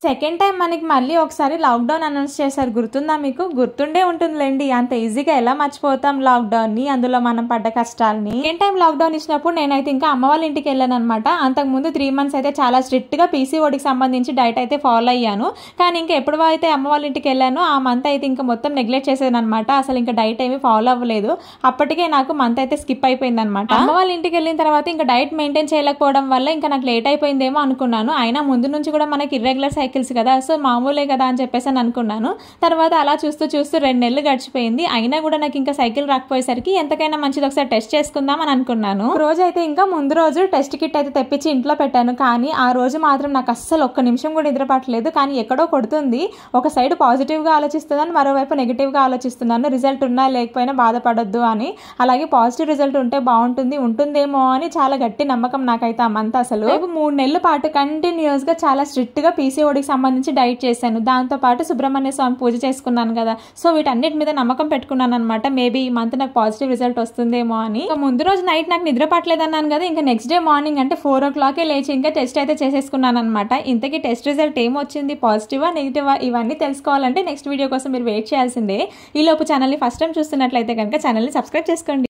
Second time మనకి మళ్ళీ ఒకసారి లాక్డౌన్ అనౌన్స్ చేశారు, గుర్తుందా మీకు? గుర్తుండే ఉంటుందిలేండి, అంత ఈజీగా ఎలా మర్చిపోతాం లాక్డౌన్ని, అందులో మనం పడ్డ కష్టాలని. సెకండ్ టైం లాక్డౌన్ ఇచ్చినప్పుడు నేనైతే ఇంకా అమ్మ వాళ్ళ ఇంటికి వెళ్ళాను అనమాట. అంతకుముందు 3 months అయితే చాలా స్ట్రిక్ట్గా పీసీఓడికి సంబంధించి డైట్ అయితే ఫాలో అయ్యాను. కానీ ఇంకా ఎప్పుడు అయితే అమ్మ వాళ్ళ ఇంటికి వెళ్ళాను ఆ మంత్ అయితే ఇంకా మొత్తం నెగ్లెక్ట్ చేసేది అనమాట. అసలు ఇంకా డైట్ ఏమి ఫాలో అవ్వలేదు. అప్పటికే నాకు మంత్ అయితే స్కిప్ అయిపోయింది అనమాట. అమ్మ వాళ్ళ ఇంటికి వెళ్ళిన తర్వాత ఇంకా డైట్ మెయింటైన్ చేయలేకపోవడం వల్ల ఇంకా నాకు లేట్ అయిపోయిందేమో అనుకున్నాను. అయినా ముందు నుంచి కూడా మనకి ఇర్రెగ్యులర్ సైకిల్స్ కదా, సో మామూలే కదా అని చెప్పేసి అని అనుకున్నాను. తర్వాత అలా చూస్తూ 2 నెలలు గడిచిపోయింది. అయినా కూడా నాకు ఇంకా సైకిల్ రాకపోయేసరికి ఎంతకైనా మంచిది ఒకసారి టెస్ట్ చేసుకుందాం అని అనుకున్నాను. రోజు అయితే ఇంకా ముందు రోజు టెస్ట్ కిట్ అయితే తెప్పించి ఇంట్లో పెట్టాను. కానీ ఆ రోజు మాత్రం నాకు అస్సలు ఒక్క నిమిషం కూడా నిద్ర పట్టలేదు. కానీ ఎక్కడో కొడుతుంది. ఒక సైడ్ పాజిటివ్గా ఆలోచిస్తున్నాను, మరోవైపు నెగిటివ్గా ఆలోచిస్తున్నాను. రిజల్ట్ ఉన్నా లేకపోయినా బాధపడొద్దు అని. అలాగే పాజిటివ్ రిజల్ట్ ఉంటే బాగుంటుంది, ఉంటుందేమో అని చాలా గట్టి నమ్మకం నాకైతే ఆ మంత్. అసలు 3 నెలల పాటు కంటిన్యూస్ గా చాలా స్ట్రిక్ట్ గా పీసీఓడికి సంబంధించి డైట్ చేశాను. దాంతో పాటు సుబ్రహ్మణ్య స్వామి పూజ చేసుకున్నాను కదా, సో వీటన్నిటి మీద నమ్మకం పెట్టుకున్నాను అనమాట. మేబీ ఈ మంత్ నాకు పాజిటివ్ రిజల్ట్ వస్తుందేమో అని. ముందు రోజు నైట్ నాకు నిద్ర పట్టలేదన్నాను కదా, ఇంకా నెక్స్ట్ డే మార్నింగ్ అంటే 4 o'clock లేచి ఇంకా టెస్ట్ అయితే చేసేసుకున్నాను అనమాట. ఇంతకీ టెస్ట్ రిజల్ట్ ఏమొచ్చింది, పాజిటివా నెగిటివా, ఇవన్నీ తెలుసుకోవాలంటే నెక్స్ట్ వీడియో కోసం మీరు వెయిట్ చేయాల్సిందే. ఈ లోపు ఛానల్ని ఫస్ట్ టైం చూస్తున్నట్లయితే కనుక ఛానల్ని సబ్స్క్రైబ్ చేసుకోండి.